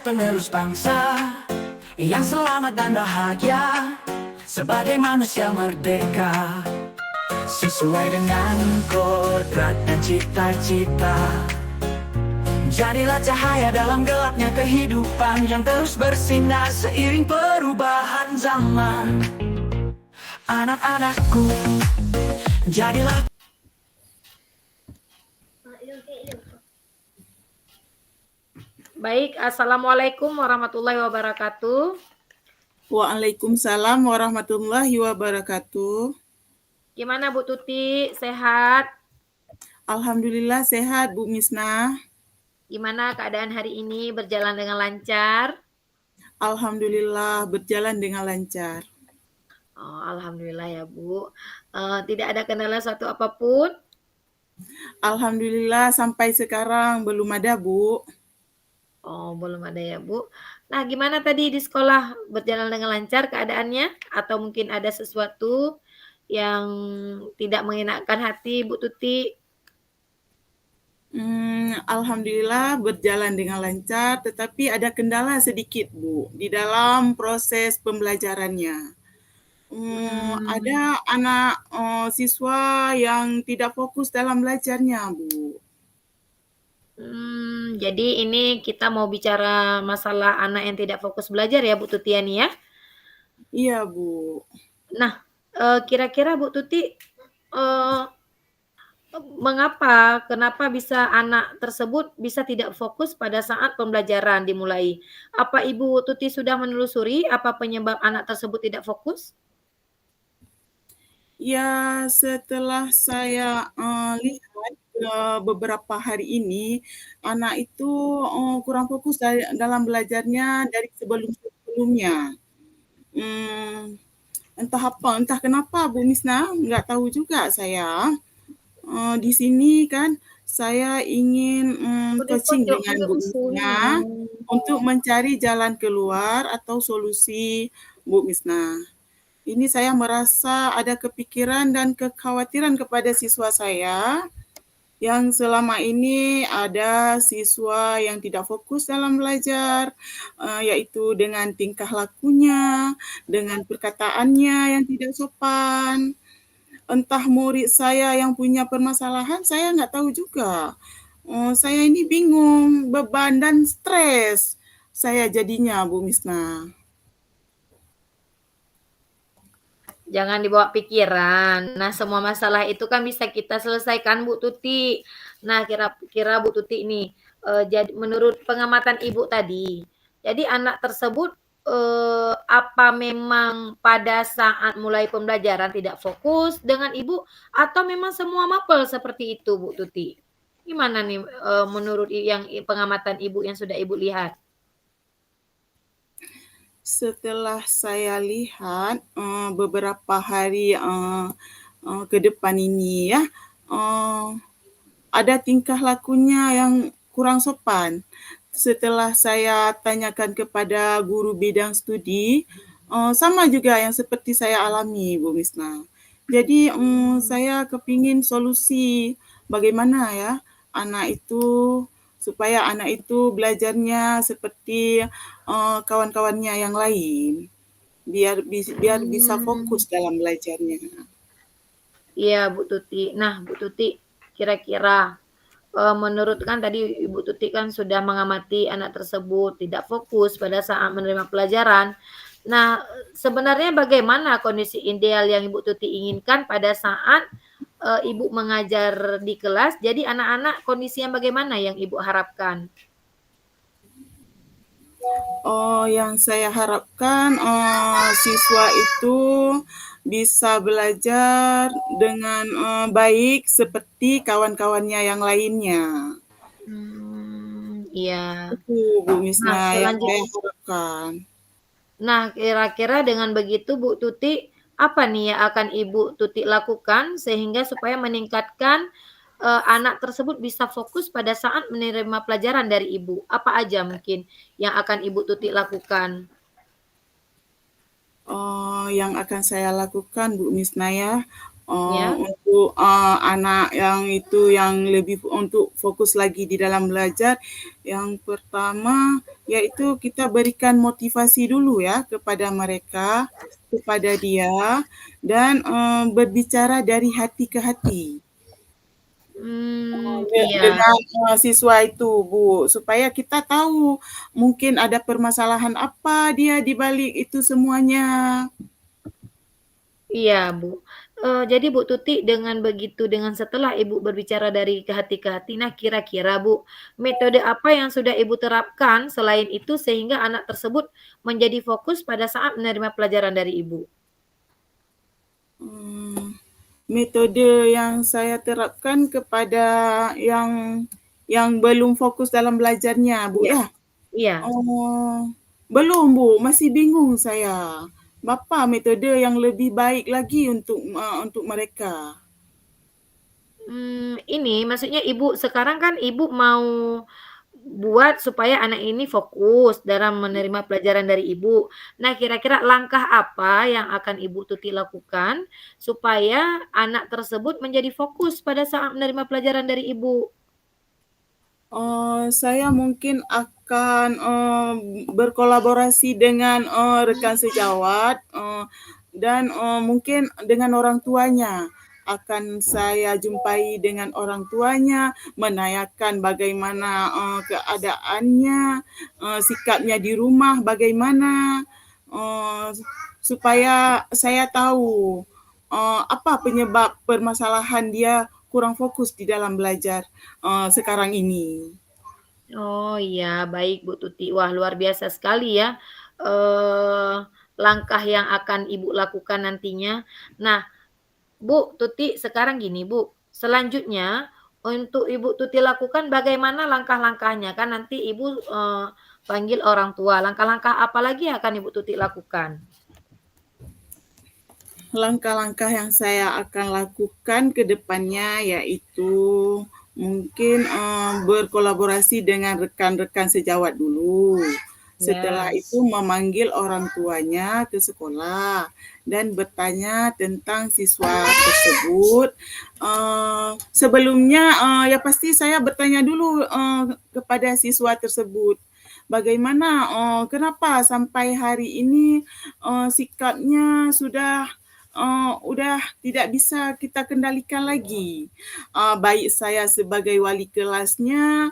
penerus bangsa yang selamat dan bahagia sebagai manusia merdeka, sesuai dengan kodrat dan cita-cita. Jadilah cahaya dalam gelapnya kehidupan yang terus bersinar seiring perubahan zaman. Anak-anakku, jadilah. Baik, Assalamualaikum warahmatullahi wabarakatuh. Waalaikumsalam warahmatullahi wabarakatuh. Gimana Bu Tuti, sehat? Alhamdulillah sehat Bu Misna. Gimana keadaan hari ini, berjalan dengan lancar? Alhamdulillah berjalan dengan lancar. Oh, Alhamdulillah ya Bu. Tidak ada kendala suatu apapun? Alhamdulillah sampai sekarang belum ada Bu. Oh, belum ada ya Bu. Nah, gimana tadi di sekolah, berjalan dengan lancar keadaannya? Atau mungkin ada sesuatu yang tidak mengenakan hati Bu Tuti? Alhamdulillah berjalan dengan lancar, tetapi ada kendala sedikit Bu di dalam proses pembelajarannya. Ada anak siswa yang tidak fokus dalam belajarnya Bu. Jadi ini kita mau bicara masalah anak yang tidak fokus belajar ya Bu Tutiani ya? Iya Bu. Nah, kira-kira Bu Tuti, kenapa bisa anak tersebut bisa tidak fokus pada saat pembelajaran dimulai? Apa Ibu Tuti sudah menelusuri apa penyebab anak tersebut tidak fokus? Ya, setelah saya lihat beberapa hari ini, anak itu kurang fokus dalam belajarnya dari sebelum-sebelumnya. Entah kenapa Bu Misna, nggak tahu juga saya. Di sini kan saya ingin coaching dengan Bu Misna untuk mencari jalan keluar atau solusi Bu Misna. Ini saya merasa ada kepikiran dan kekhawatiran kepada siswa saya yang selama ini ada siswa yang tidak fokus dalam belajar, yaitu dengan tingkah lakunya, dengan perkataannya yang tidak sopan. Entah murid saya yang punya permasalahan, saya nggak tahu juga. Saya ini bingung, beban dan stres saya jadinya, Bu Misna. Jangan dibawa pikiran. Nah, semua masalah itu kan bisa kita selesaikan Bu Tuti. Nah, kira-kira Bu Tuti ini, jadi menurut pengamatan Ibu tadi, jadi anak tersebut, apa memang pada saat mulai pembelajaran tidak fokus dengan Ibu, atau memang semua mapel seperti itu Bu Tuti? Gimana nih, menurut pengamatan Ibu yang sudah Ibu lihat? Setelah saya lihat beberapa hari ke depan ini ya, ada tingkah lakunya yang kurang sopan. Setelah saya tanyakan kepada guru bidang studi, sama juga yang seperti saya alami, Bu Misna. Jadi saya kepingin solusi bagaimana ya supaya anak itu belajarnya seperti kawan-kawannya yang lain, biar bisa fokus dalam belajarnya. Iya Bu Tuti. Nah Bu Tuti, kira-kira menurut kan tadi Ibu Tuti kan sudah mengamati anak tersebut tidak fokus pada saat menerima pelajaran. Nah, sebenarnya bagaimana kondisi ideal yang Ibu Tuti inginkan pada saat Ibu mengajar di kelas? Jadi anak-anak kondisi yang bagaimana yang Ibu harapkan? Yang saya harapkan siswa itu bisa belajar dengan baik seperti kawan-kawannya yang lainnya. Iya. Itu Bu Misna yang selanjutnya saya harapkan. Nah, kira-kira dengan begitu Bu Tuti, apa nih yang akan Ibu Tuti lakukan sehingga supaya meningkatkan anak tersebut bisa fokus pada saat menerima pelajaran dari Ibu? Apa aja mungkin yang akan Ibu Tuti lakukan? Yang akan saya lakukan Bu Misna ya, Ya. untuk, anak yang itu yang lebih untuk fokus lagi di dalam belajar, yang pertama yaitu kita berikan motivasi dulu ya kepada mereka, kepada dia dan, berbicara dari hati ke hati. Iya. Dengan, siswa itu, Bu, supaya kita tahu mungkin ada permasalahan apa dia di balik itu semuanya. Iya, Bu. Jadi Bu Tuti dengan begitu, dengan setelah Ibu berbicara dari ke hati ke hati, nah kira-kira Bu, metode apa yang sudah Ibu terapkan selain itu sehingga anak tersebut menjadi fokus pada saat menerima pelajaran dari Ibu? Metode yang saya terapkan kepada yang yang belum fokus dalam belajarnya, Bu, Iya, ya? iya. Oh, belum, Bu, masih bingung saya. Apa metode yang lebih baik lagi untuk mereka? Ini maksudnya Ibu sekarang kan Ibu mau buat supaya anak ini fokus dalam menerima pelajaran dari Ibu. Nah, kira-kira langkah apa yang akan Ibu Tuti lakukan supaya anak tersebut menjadi fokus pada saat menerima pelajaran dari Ibu? Saya mungkin akan, berkolaborasi dengan, rekan sejawat, dan, mungkin dengan orang tuanya. Akan saya jumpai dengan orang tuanya, menanyakan bagaimana, keadaannya, sikapnya di rumah bagaimana, eee, supaya saya tahu, apa penyebab permasalahan dia kurang fokus di dalam belajar, sekarang ini. Oh iya, baik Bu Tuti. Wah, luar biasa sekali ya, eee, langkah yang akan Ibu lakukan nantinya. Nah, Bu Tuti, sekarang gini Bu, selanjutnya untuk Ibu Tuti lakukan bagaimana langkah-langkahnya? Kan nanti Ibu, panggil orang tua, langkah-langkah apa lagi yang akan Ibu Tuti lakukan? Langkah-langkah yang saya akan lakukan ke depannya yaitu mungkin, berkolaborasi dengan rekan-rekan sejawat dulu. Setelah Yes. itu memanggil orang tuanya ke sekolah dan bertanya tentang siswa tersebut. Sebelumnya, ya pasti saya bertanya dulu, kepada siswa tersebut, bagaimana, kenapa sampai hari ini, sikapnya udah tidak bisa kita kendalikan lagi. Baik saya sebagai wali kelasnya,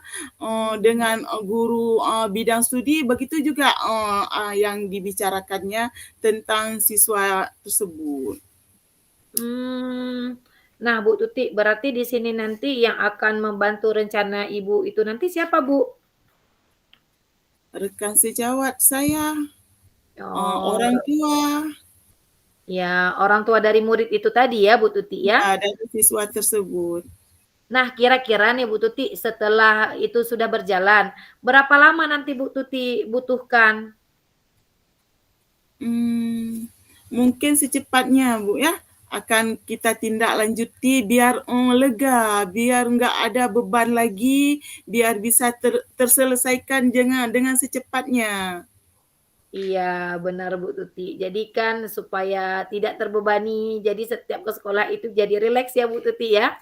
dengan, guru, bidang studi, begitu juga, yang dibicarakannya tentang siswa tersebut. Mmm, nah Bu Tuti, berarti di sini nanti yang akan membantu rencana Ibu itu nanti siapa Bu? Rekan sejawat saya, Oh, orang tua, ya orang tua dari murid itu tadi ya Bu Tuti ya? ya dari siswa tersebut. Nah, kira-kira nih Bu Tuti, setelah itu sudah berjalan, berapa lama nanti Bu Tuti butuhkan? Mmm, Mungkin secepatnya, Bu, ya, akan kita tindak lanjuti biar, lega, biar nggak ada beban lagi, biar bisa terselesaikan dengan secepatnya. Iya, benar Bu Tuti. Jadi kan supaya tidak terbebani, jadi setiap ke sekolah itu jadi rileks ya Bu Tuti ya?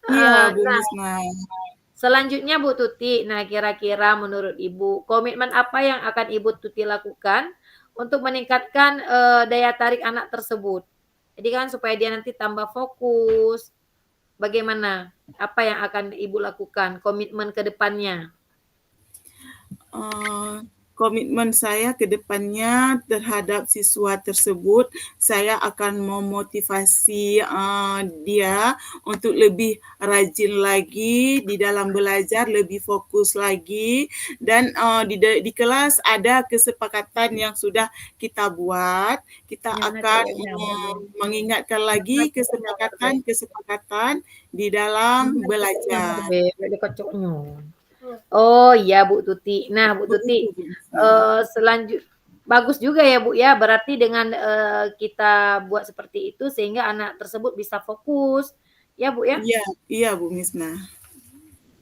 Iya, Bu Nah, Misna. selanjutnya Bu Tuti, nah kira-kira menurut Ibu, komitmen apa yang akan Ibu Tuti lakukan untuk meningkatkan, daya tarik anak tersebut? Jadi kan supaya dia nanti tambah fokus, bagaimana? Apa yang akan Ibu lakukan, komitmen ke depannya? Eee, Komitmen saya ke depannya terhadap siswa tersebut, saya akan memotivasi, dia untuk lebih rajin lagi di dalam belajar, lebih fokus lagi dan, di kelas ada kesepakatan yang sudah kita buat, kita akan, mengingatkan lagi kesepakatan-kesepakatan di dalam belajar. Oh, iya Bu Tuti. Nah Bu Tuti, Begitu, Bu Misna. bagus juga ya Bu ya, berarti dengan, kita buat seperti itu sehingga anak tersebut bisa fokus, ya Bu ya? Iya, iya, Bu Misna.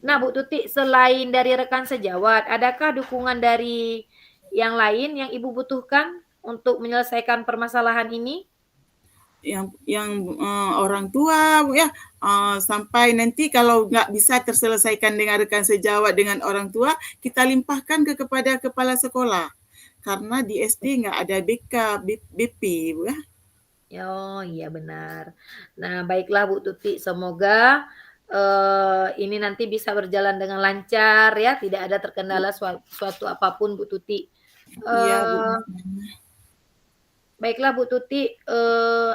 Nah Bu Tuti, selain dari rekan sejawat, adakah dukungan dari yang lain yang Ibu butuhkan untuk menyelesaikan permasalahan ini? orang tua Bu ya, sampai nanti kalau nggak bisa terselesaikan dengan rekan sejawat dengan orang tua, kita limpahkan kepada kepala sekolah. Karena di SD nggak ada BK, BP Bu ya. Oh, iya benar. Nah, baiklah Bu Tuti, semoga, ini nanti bisa berjalan dengan lancar ya, tidak ada terkendala suatu apapun Bu Tuti. Iya Bu. Baiklah Bu Tuti,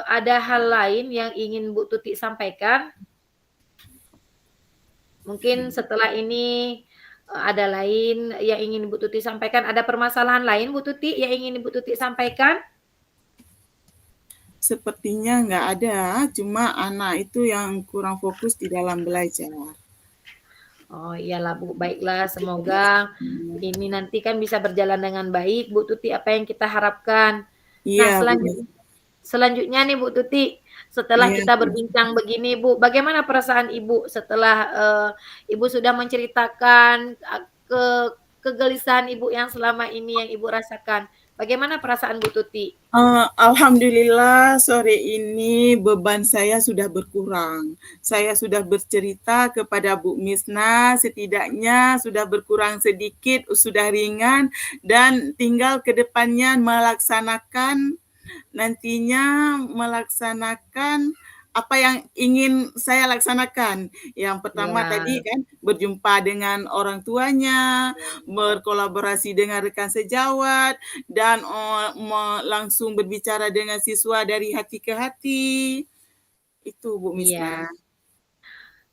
ada hal lain yang ingin Bu Tuti sampaikan? Mungkin setelah ini, ada lain yang ingin Bu Tuti sampaikan, ada permasalahan lain Bu Tuti yang ingin Bu Tuti sampaikan? Sepertinya nggak ada, cuma anak itu yang kurang fokus di dalam belajar. Oh, iyalah Bu, baiklah semoga ini nanti kan bisa berjalan dengan baik Bu Tuti, apa yang kita harapkan. Nah, Iya Bu. selanjutnya nih Bu Tuti, setelah Iya kita Bu. berbincang begini Bu, bagaimana perasaan Ibu setelah, Ibu sudah menceritakan, kegelisahan Ibu yang selama ini yang Ibu rasakan? Bagaimana perasaan Bu Tuti? Alhamdulillah sore ini beban saya sudah berkurang. Saya sudah bercerita kepada Bu Misna, setidaknya sudah berkurang sedikit, sudah ringan, dan tinggal ke depannya melaksanakan apa yang ingin saya laksanakan. Yang pertama Iya, tadi kan berjumpa dengan orang tuanya, berkolaborasi dengan rekan sejawat, dan langsung berbicara dengan siswa dari hati ke hati. Itu Bu Misna. iya.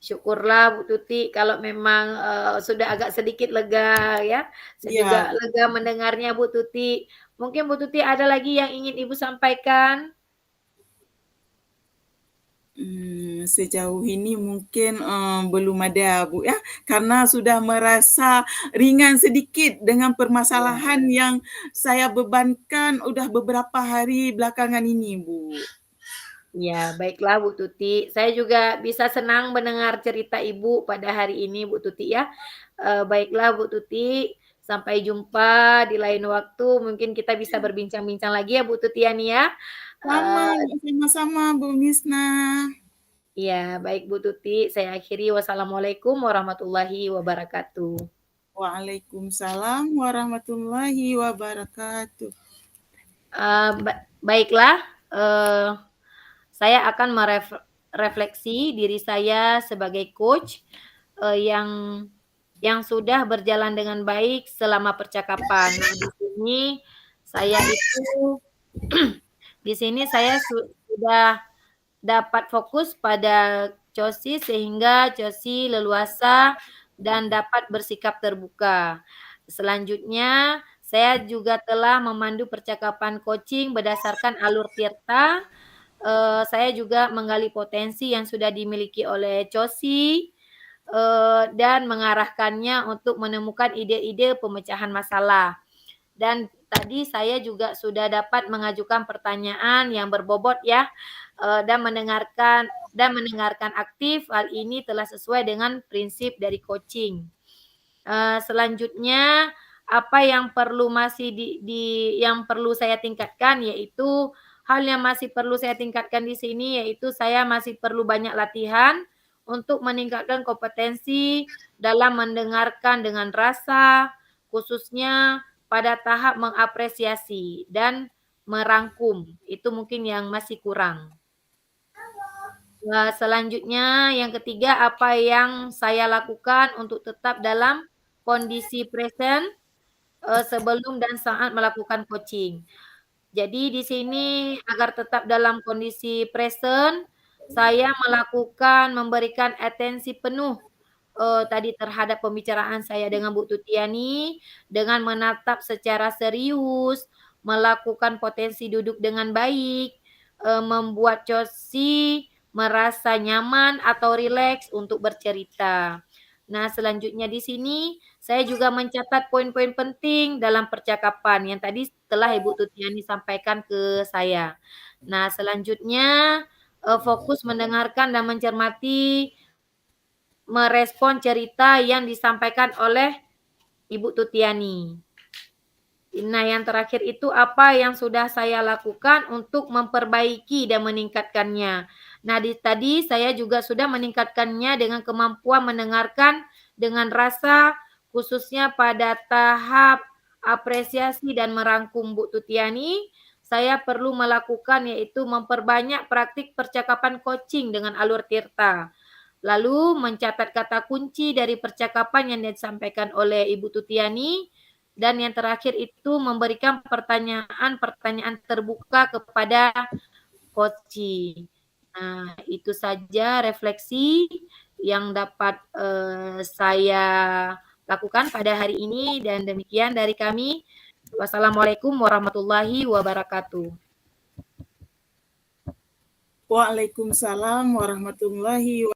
Syukurlah Bu Tuti kalau memang, sudah agak sedikit lega ya. Saya juga Iya, lega mendengarnya Bu Tuti. Mungkin Bu Tuti ada lagi yang ingin Ibu sampaikan? sejauh ini mungkin belum ada Bu ya, karena sudah merasa ringan sedikit dengan permasalahan Iya. yang saya bebankan udah beberapa hari belakangan ini Bu. Iya, baiklah Bu Tuti. Saya juga bisa senang mendengar cerita Ibu pada hari ini Bu Tuti ya. Baiklah Bu Tuti, sampai jumpa di lain waktu, mungkin kita bisa berbincang-bincang lagi ya Bu Tuti ya nih ya. Sama-sama Bu Misna. Iya, baik Bu Tuti, saya akhiri. Wassalamualaikum warahmatullahi wabarakatuh. Waalaikumsalam warahmatullahi wabarakatuh. Baiklah, saya akan refleksi diri saya sebagai coach, yang sudah berjalan dengan baik selama percakapan. Nah, di sini saya sudah dapat fokus pada Cosi sehingga Cosi leluasa dan dapat bersikap terbuka. Selanjutnya, saya juga telah memandu percakapan coaching berdasarkan alur Tirta. Saya juga menggali potensi yang sudah dimiliki oleh Cosi, dan mengarahkannya untuk menemukan ide-ide pemecahan masalah. Dan tadi saya juga sudah dapat mengajukan pertanyaan yang berbobot ya, dan mendengarkan aktif. Hal ini telah sesuai dengan prinsip dari coaching. Selanjutnya apa yang perlu yang perlu saya tingkatkan yaitu hal yang masih perlu saya tingkatkan di sini yaitu saya masih perlu banyak latihan untuk meningkatkan kompetensi dalam mendengarkan dengan rasa, khususnya pada tahap mengapresiasi dan merangkum. Itu mungkin yang masih kurang. Selanjutnya yang ketiga, apa yang saya lakukan untuk tetap dalam kondisi present, sebelum dan saat melakukan coaching. Jadi di sini agar tetap dalam kondisi present, saya memberikan atensi penuh, tadi terhadap pembicaraan saya dengan Bu Tutiani, dengan menatap secara serius, melakukan potensi duduk dengan baik, membuat Cosi merasa nyaman atau rileks untuk bercerita. Nah, selanjutnya di sini saya juga mencatat poin-poin penting dalam percakapan yang tadi telah Ibu Tutiani sampaikan ke saya. Nah, selanjutnya, fokus mendengarkan dan mencermati, merespon cerita yang disampaikan oleh Ibu Tutiani. Nah, yang terakhir itu apa yang sudah saya lakukan untuk memperbaiki dan meningkatkannya. Nah, tadi saya juga sudah meningkatkannya dengan kemampuan mendengarkan dengan rasa, khususnya pada tahap apresiasi dan merangkum Bu Tutiani. Saya perlu melakukan yaitu memperbanyak praktik percakapan coaching dengan alur Tirta. Lalu mencatat kata kunci dari percakapan yang disampaikan oleh Ibu Tutiani. Dan yang terakhir itu memberikan pertanyaan-pertanyaan terbuka kepada coaching. Nah, itu saja refleksi yang dapat saya lakukan pada hari ini dan demikian dari kami. Wassalamualaikum warahmatullahi wabarakatuh. Waalaikumsalam warahmatullahi